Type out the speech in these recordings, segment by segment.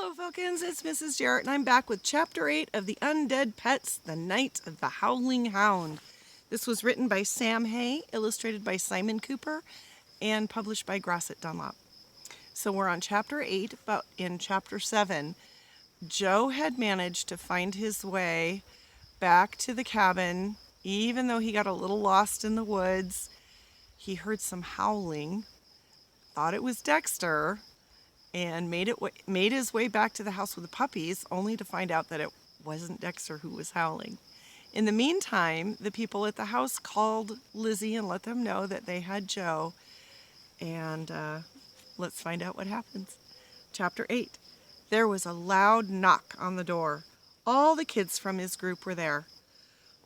Hello, Falcons. It's Mrs. Jarrett, and I'm back with Chapter 8 of The Undead Pets, The Night of the Howling Hound. This was written by Sam Hay, illustrated by Simon Cooper, and published by Grosset Dunlop. So we're on Chapter 8, but in Chapter 7, Joe had managed to find his way back to the cabin, even though he got a little lost in the woods. He heard some howling, thought it was Dexter, and made his way back to the house with the puppies, only to find out that it wasn't Dexter who was howling. In the meantime, the people at the house called Lizzie and let them know that they had Joe, and let's find out what happens. Chapter 8. There was a loud knock on the door. All the kids from his group were there.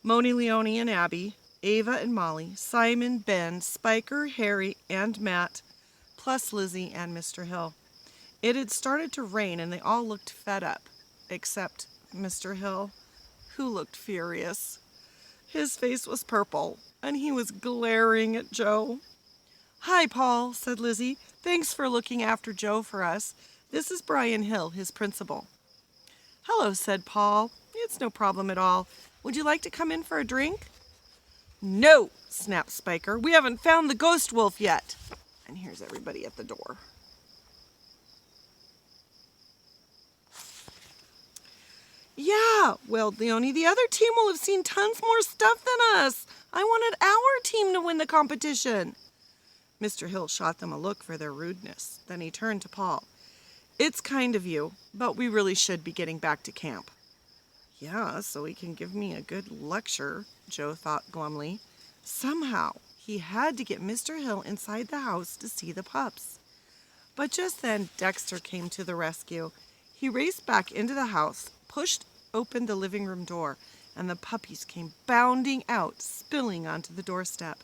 Moni, Leone, and Abby, Ava and Molly, Simon, Ben, Spiker, Harry, and Matt, plus Lizzie and Mr. Hill. It had started to rain and they all looked fed up, except Mr. Hill, who looked furious. His face was purple and he was glaring at Joe. "Hi, Paul," said Lizzie. "Thanks for looking after Joe for us. This is Brian Hill, his principal." "Hello," said Paul. "It's no problem at all. Would you like to come in for a drink?" "No," snapped Spiker. "We haven't found the ghost wolf yet." And here's everybody at the door. "Yeah," wailed Leone. "The other team will have seen tons more stuff than us. I wanted our team to win the competition." Mr. Hill shot them a look for their rudeness. Then he turned to Paul. "It's kind of you, but we really should be getting back to camp." "Yeah, so he can give me a good lecture," Joe thought glumly. Somehow, he had to get Mr. Hill inside the house to see the pups. But just then, Dexter came to the rescue. He raced back into the house, pushed open the living room door, and the puppies came bounding out, spilling onto the doorstep.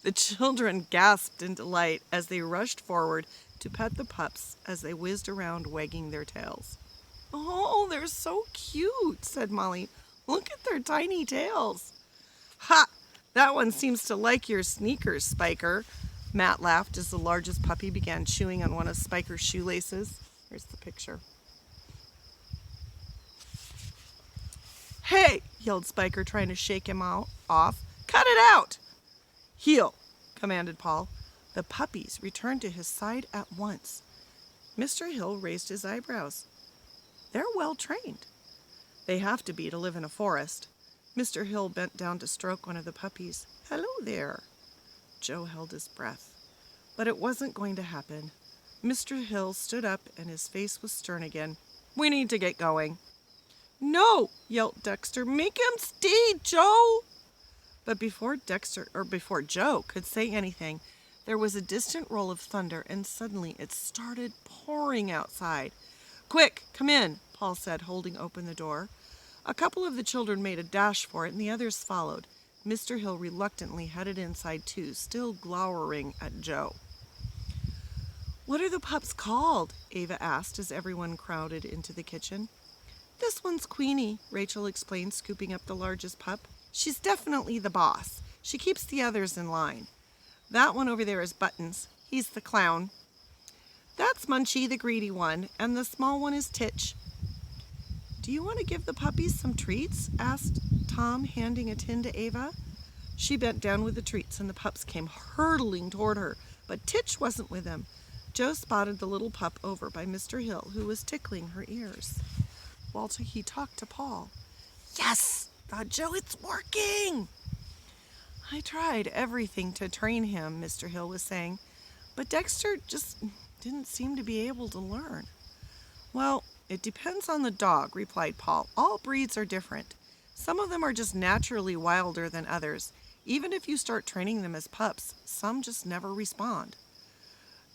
The children gasped in delight as they rushed forward to pet the pups as they whizzed around wagging their tails. "Oh, they're so cute," said Molly. "Look at their tiny tails." "Ha! That one seems to like your sneakers, Spiker." Matt laughed as the largest puppy began chewing on one of Spiker's shoelaces. Here's the picture. "Hey!" yelled Spiker, trying to shake him off. "Cut it out!" "Heel!" commanded Paul. The puppies returned to his side at once. Mr. Hill raised his eyebrows. "They're well trained." "They have to be to live in a forest." Mr. Hill bent down to stroke one of the puppies. "Hello there." Joe held his breath. But it wasn't going to happen. Mr. Hill stood up and his face was stern again. "We need to get going." "No!" yelled Dexter. "Make him stay, Joe!" But before Joe could say anything, there was a distant roll of thunder, and suddenly it started pouring outside. "Quick, come in," Paul said, holding open the door. A couple of the children made a dash for it, and the others followed. Mr. Hill reluctantly headed inside too, still glowering at Joe. "What are the pups called?" Ava asked as everyone crowded into the kitchen. "This one's Queenie," Rachel explained, scooping up the largest pup. "She's definitely the boss. She keeps the others in line. That one over there is Buttons. He's the clown. That's Munchie, the greedy one, and the small one is Titch." "Do you want to give the puppies some treats?" asked Tom, handing a tin to Ava. She bent down with the treats, and the pups came hurtling toward her, but Titch wasn't with them. Joe spotted the little pup over by Mr. Hill, who was tickling her ears, while he talked to Paul. "Yes!" thought Joe, "it's working!" "I tried everything to train him," Mr. Hill was saying, "but Dexter just didn't seem to be able to learn." "Well, it depends on the dog," replied Paul. "All breeds are different. Some of them are just naturally wilder than others. Even if you start training them as pups, some just never respond."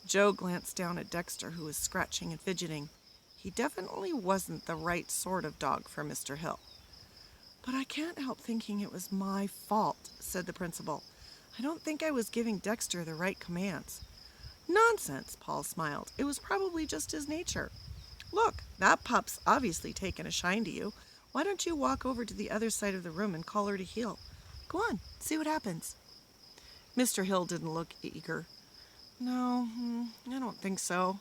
Joe glanced down at Dexter, who was scratching and fidgeting. He definitely wasn't the right sort of dog for Mr. Hill. "But I can't help thinking it was my fault," said the principal. "I don't think I was giving Dexter the right commands." "Nonsense," Paul smiled. "It was probably just his nature. Look, that pup's obviously taken a shine to you. Why don't you walk over to the other side of the room and call her to heel? Go on, see what happens." Mr. Hill didn't look eager. "No, I don't think so."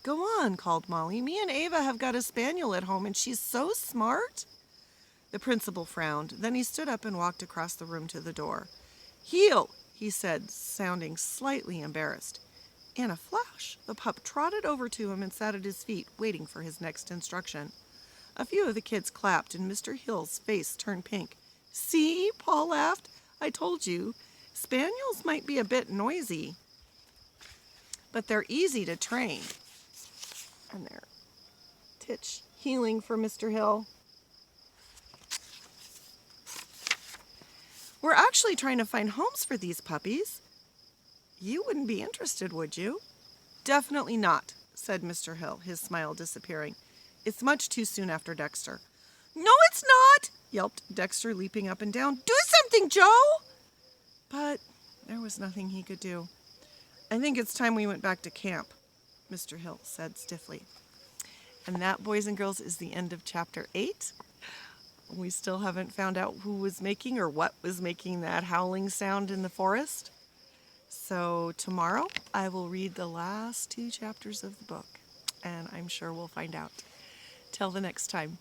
Go on, called Molly. Me and Ava have got a spaniel at home, and she's so smart. The principal frowned. Then he stood up and walked across the room to the door. Heel, he said, sounding slightly embarrassed. In a flash, the pup trotted over to him and sat at his feet, waiting for his next instruction. A few of the kids clapped, and Mr. Hill's face turned pink. See, Paul laughed. I told you, spaniels might be a bit noisy, but they're easy to train. And they're titch healing for Mr. Hill. We're actually trying to find homes for these puppies. You wouldn't be interested, would you? Definitely not, said Mr. Hill, his smile disappearing. It's much too soon after Dexter. No, it's not, yelped Dexter, leaping up and down. Do something, Joe! But there was nothing he could do. I think it's time we went back to camp, Mr. Hill said stiffly. And that, boys and girls, is the end of chapter 8. We still haven't found out who was making or what was making that howling sound in the forest. So tomorrow I will read the last 2 chapters of the book, and I'm sure we'll find out. Till the next time.